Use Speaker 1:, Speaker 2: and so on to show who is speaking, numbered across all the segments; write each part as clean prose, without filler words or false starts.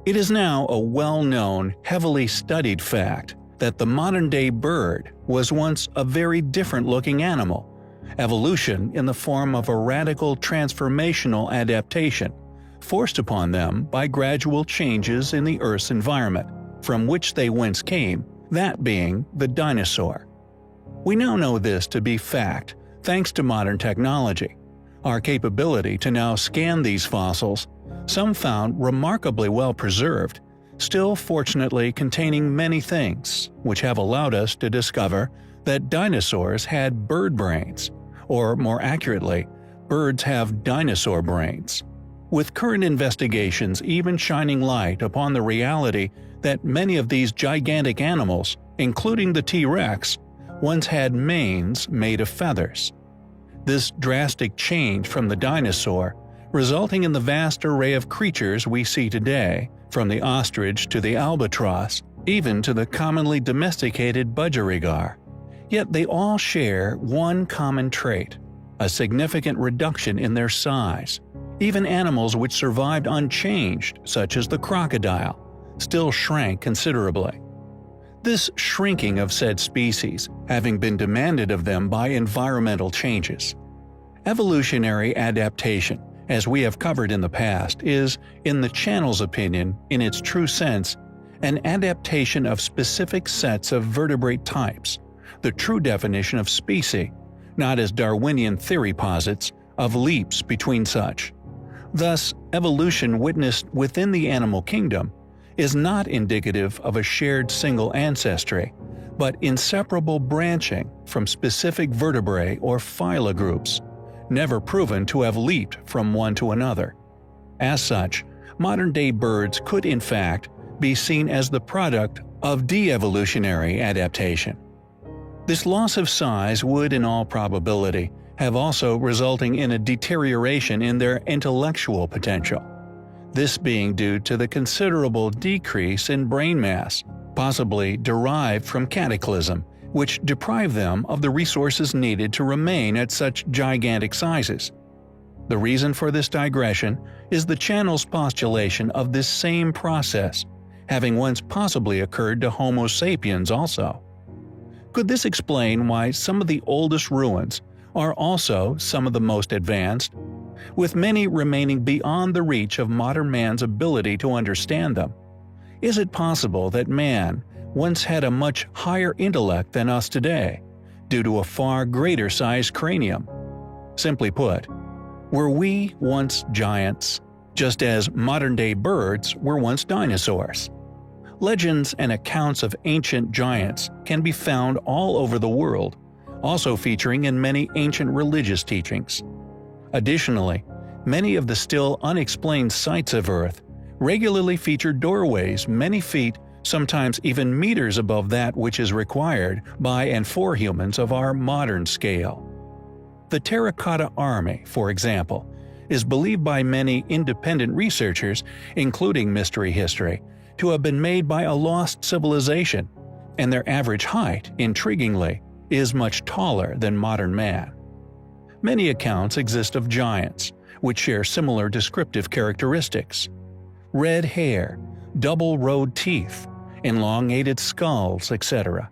Speaker 1: It is now a well-known, heavily studied fact that the modern-day bird was once a very different-looking animal. Evolution in the form of a radical transformational adaptation, forced upon them by gradual changes in the Earth's environment, from which they whence came, that being the dinosaur. We now know this to be fact thanks to modern technology. Our capability to now scan these fossils, some found remarkably well preserved, still fortunately containing many things, which have allowed us to discover that dinosaurs had bird brains, or more accurately, birds have dinosaur brains. With current investigations even shining light upon the reality that many of these gigantic animals, including the T-Rex, once had manes made of feathers. This drastic change from the dinosaur, resulting in the vast array of creatures we see today, from the ostrich to the albatross, even to the commonly domesticated budgerigar. Yet they all share one common trait: a significant reduction in their size. Even animals which survived unchanged, such as the crocodile, still shrank considerably. This shrinking of said species having been demanded of them by environmental changes. Evolutionary adaptation, as we have covered in the past, is, in the channel's opinion, in its true sense, an adaptation of specific sets of vertebrate types, the true definition of species, not as Darwinian theory posits, of leaps between such. Thus, evolution witnessed within the animal kingdom is not indicative of a shared single ancestry, but inseparable branching from specific vertebrae or phyla groups, never proven to have leaped from one to another. As such, modern-day birds could in fact be seen as the product of de-evolutionary adaptation. This loss of size would in all probability have also resulting in a deterioration in their intellectual potential, this being due to the considerable decrease in brain mass, possibly derived from cataclysm, which deprive them of the resources needed to remain at such gigantic sizes. The reason for this digression is the channel's postulation of this same process, having once possibly occurred to Homo sapiens also. Could this explain why some of the oldest ruins are also some of the most advanced, with many remaining beyond the reach of modern man's ability to understand them? Is it possible that man once had a much higher intellect than us today, due to a far greater sized cranium? Simply put, were we once giants, just as modern-day birds were once dinosaurs? Legends and accounts of ancient giants can be found all over the world, also featuring in many ancient religious teachings. Additionally, many of the still unexplained sites of Earth regularly feature doorways many feet, sometimes even meters above that which is required by and for humans of our modern scale. The Terracotta Army, for example, is believed by many independent researchers, including Mystery History, to have been made by a lost civilization, and their average height, intriguingly, is much taller than modern man. Many accounts exist of giants, which share similar descriptive characteristics: red hair, double-rowed teeth, elongated skulls, etc.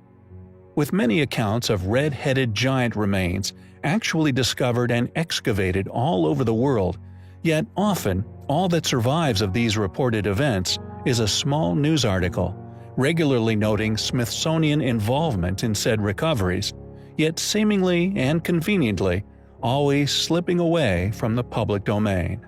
Speaker 1: With many accounts of red-headed giant remains actually discovered and excavated all over the world, yet often all that survives of these reported events is a small news article, regularly noting Smithsonian involvement in said recoveries, yet seemingly and conveniently always slipping away from the public domain.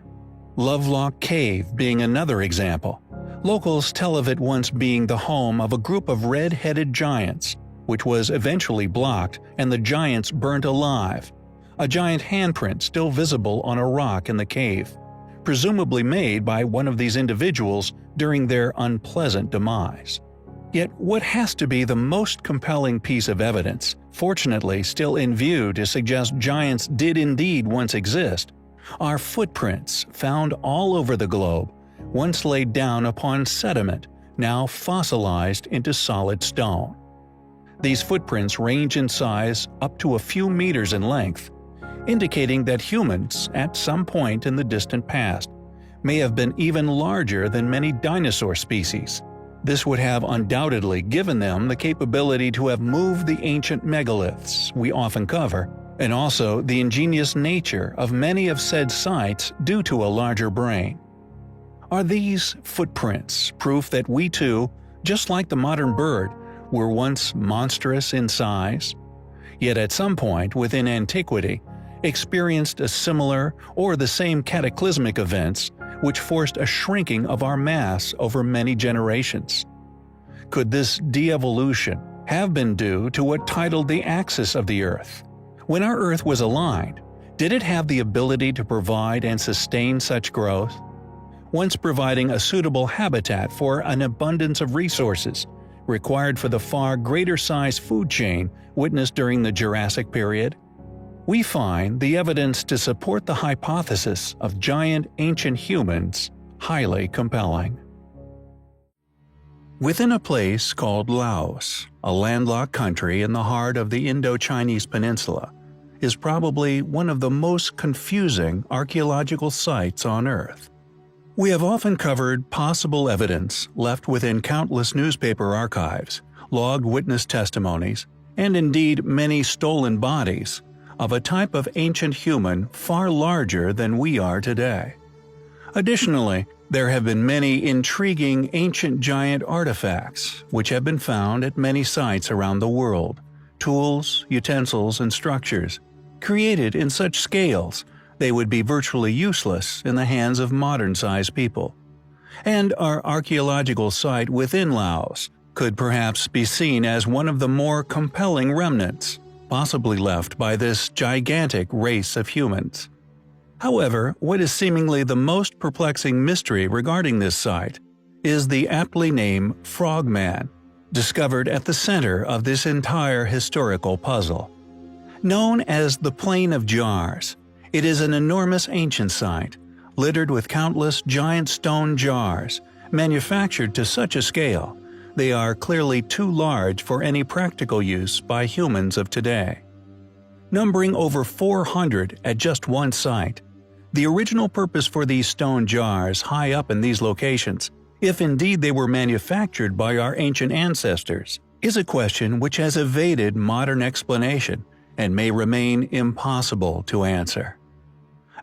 Speaker 1: Lovelock Cave being another example. Locals tell of it once being the home of a group of red-headed giants, which was eventually blocked and the giants burnt alive. A giant handprint still visible on a rock in the cave, presumably made by one of these individuals during their unpleasant demise. Yet what has to be the most compelling piece of evidence, fortunately still in view to suggest giants did indeed once exist, are footprints found all over the globe, once laid down upon sediment, now fossilized into solid stone. These footprints range in size up to a few meters in length, indicating that humans, at some point in the distant past, may have been even larger than many dinosaur species. This would have undoubtedly given them the capability to have moved the ancient megaliths we often cover, and also the ingenious nature of many of said sites due to a larger brain. Are these footprints proof that we too, just like the modern bird, were once monstrous in size, yet at some point within antiquity experienced a similar or the same cataclysmic events which forced a shrinking of our mass over many generations? Could this de-evolution have been due to what titled the axis of the Earth? When our Earth was aligned, did it have the ability to provide and sustain such growth? Once providing a suitable habitat for an abundance of resources required for the far greater size food chain witnessed during the Jurassic period? We find the evidence to support the hypothesis of giant ancient humans highly compelling. Within a place called Laos, a landlocked country in the heart of the Indo-Chinese peninsula, is probably one of the most confusing archaeological sites on Earth. We have often covered possible evidence left within countless newspaper archives, logged witness testimonies, and indeed many stolen bodies of a type of ancient human far larger than we are today. Additionally, there have been many intriguing ancient giant artifacts which have been found at many sites around the world, tools, utensils, and structures, created in such scales they would be virtually useless in the hands of modern-sized people. And our archaeological site within Laos could perhaps be seen as one of the more compelling remnants, possibly left by this gigantic race of humans. However, what is seemingly the most perplexing mystery regarding this site is the aptly named Frogman, discovered at the center of this entire historical puzzle. Known as the Plain of Jars, it is an enormous ancient site, littered with countless giant stone jars, manufactured to such a scale they are clearly too large for any practical use by humans of today. Numbering over 400 at just one site, the original purpose for these stone jars high up in these locations, if indeed they were manufactured by our ancient ancestors, is a question which has evaded modern explanation and may remain impossible to answer.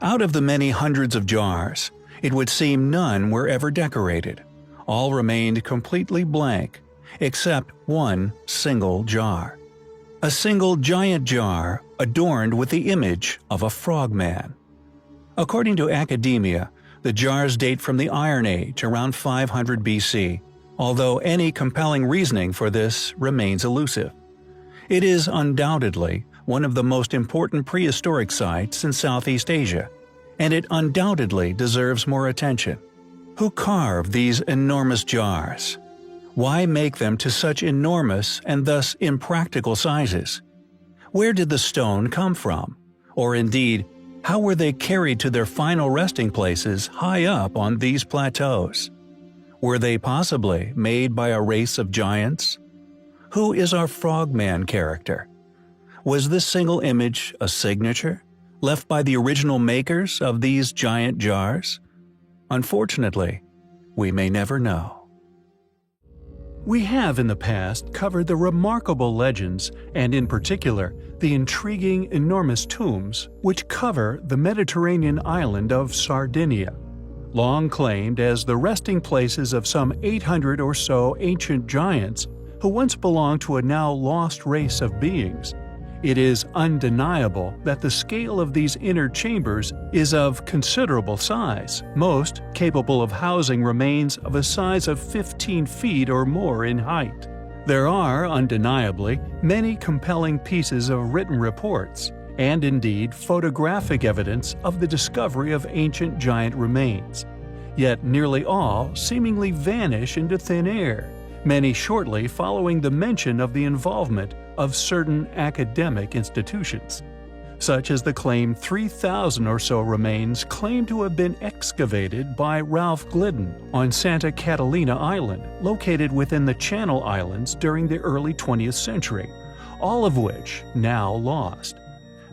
Speaker 1: Out of the many hundreds of jars, it would seem none were ever decorated. All remained completely blank, except one single jar. A single giant jar adorned with the image of a frogman. According to academia, the jars date from the Iron Age around 500 BC, although any compelling reasoning for this remains elusive. It is undoubtedly one of the most important prehistoric sites in Southeast Asia, and it undoubtedly deserves more attention. Who carved these enormous jars? Why make them to such enormous and thus impractical sizes? Where did the stone come from? Or indeed, how were they carried to their final resting places high up on these plateaus? Were they possibly made by a race of giants? Who is our Frogman character? Was this single image a signature, left by the original makers of these giant jars? Unfortunately, we may never know. We have in the past covered the remarkable legends, and in particular, the intriguing enormous tombs which cover the Mediterranean island of Sardinia, long claimed as the resting places of some 800 or so ancient giants who once belonged to a now lost race of beings. It is undeniable that the scale of these inner chambers is of considerable size, most capable of housing remains of a size of 15 feet or more in height. There are, undeniably, many compelling pieces of written reports, and indeed photographic evidence of the discovery of ancient giant remains. Yet nearly all seemingly vanish into thin air, many shortly following the mention of the involvement of certain academic institutions, such as the claimed 3,000 or so remains claimed to have been excavated by Ralph Glidden on Santa Catalina Island, located within the Channel Islands during the early 20th century, all of which now lost.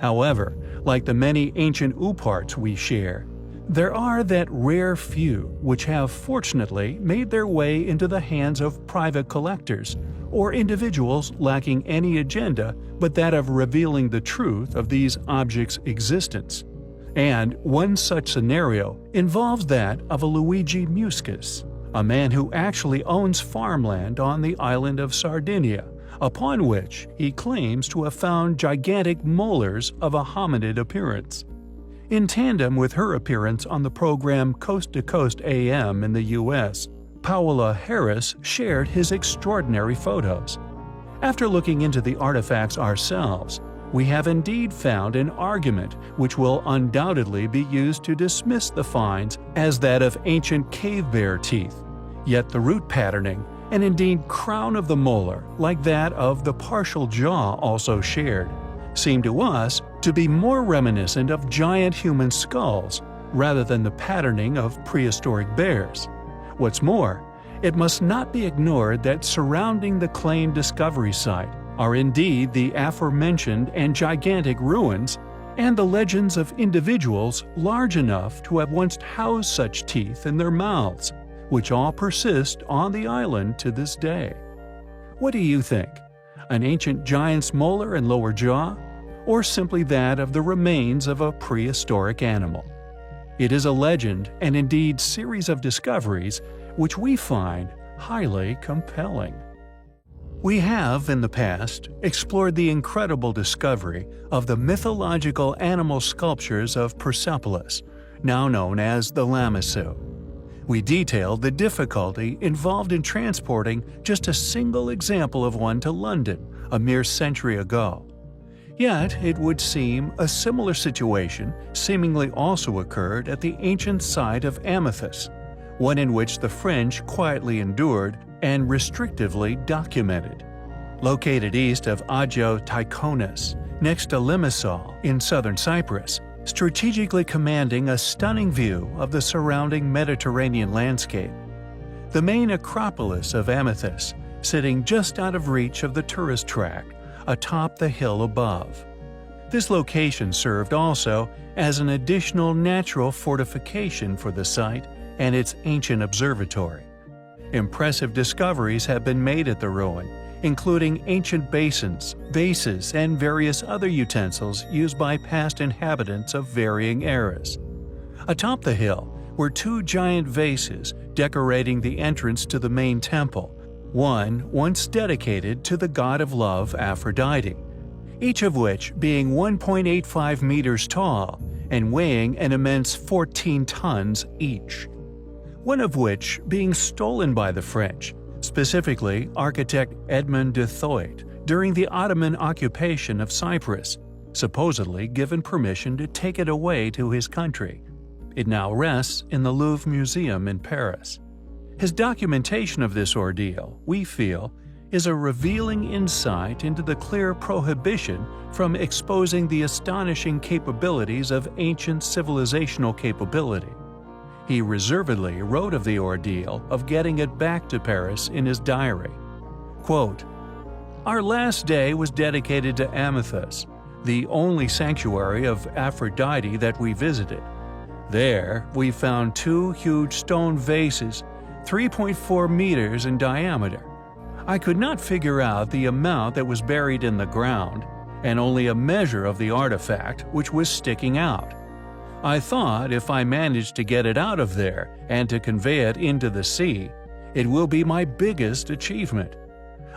Speaker 1: However, like the many ancient ooparts we share, There are that rare few which have fortunately made their way into the hands of private collectors or individuals lacking any agenda but that of revealing the truth of these objects' existence. And one such scenario involves that of a Luigi Muscus, a man who actually owns farmland on the island of Sardinia, upon which he claims to have found gigantic molars of a hominid appearance. In tandem with her appearance on the program Coast to Coast AM in the U.S., Paola Harris shared his extraordinary photos. After looking into the artifacts ourselves, we have indeed found an argument which will undoubtedly be used to dismiss the finds as that of ancient cave bear teeth, yet the root patterning and indeed crown of the molar, like that of the partial jaw also shared, seem to us to be more reminiscent of giant human skulls rather than the patterning of prehistoric bears. What's more, it must not be ignored that surrounding the claimed discovery site are indeed the aforementioned and gigantic ruins and the legends of individuals large enough to have once housed such teeth in their mouths, which all persist on the island to this day. What do you think? An ancient giant's molar and lower jaw? Or simply that of the remains of a prehistoric animal? It is a legend and indeed series of discoveries which we find highly compelling. We have, in the past, explored the incredible discovery of the mythological animal sculptures of Persepolis, now known as the Lamassu. We detailed the difficulty involved in transporting just a single example of one to London a mere century ago. Yet, it would seem a similar situation seemingly also occurred at the ancient site of Amathus, one in which the French quietly endured and restrictively documented. Located east of Agios Tychonis, next to Limassol in southern Cyprus, strategically commanding a stunning view of the surrounding Mediterranean landscape. The main Acropolis of Amathus, sitting just out of reach of the tourist track, atop the hill above. This location served also as an additional natural fortification for the site and its ancient observatory. Impressive discoveries have been made at the ruin, including ancient basins, vases, and various other utensils used by past inhabitants of varying eras. Atop the hill were two giant vases decorating the entrance to the main temple, one once dedicated to the god of love Aphrodite, each of which being 1.85 meters tall and weighing an immense 14 tons each. One of which being stolen by the French, specifically architect Edmond de Thouet, during the Ottoman occupation of Cyprus, supposedly given permission to take it away to his country. It now rests in the Louvre Museum in Paris. His documentation of this ordeal, we feel, is a revealing insight into the clear prohibition from exposing the astonishing capabilities of ancient civilizational capability. He reservedly wrote of the ordeal of getting it back to Paris in his diary. Quote, "Our last day was dedicated to Amathus, the only sanctuary of Aphrodite that we visited. There, we found two huge stone vases, 3.4 meters in diameter. I could not figure out the amount that was buried in the ground, and only a measure of the artifact which was sticking out. I thought if I managed to get it out of there and to convey it into the sea, it will be my biggest achievement.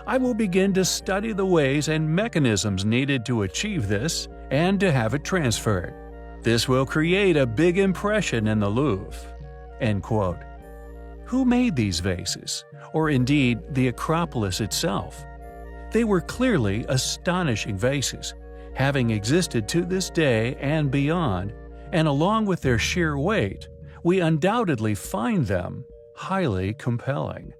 Speaker 1: I will begin to study the ways and mechanisms needed to achieve this and to have it transferred. This will create a big impression in the Louvre." End quote. Who made these vases, or indeed the Acropolis itself? They were clearly astonishing vases, having existed to this day and beyond, and along with their sheer weight, we undoubtedly find them highly compelling.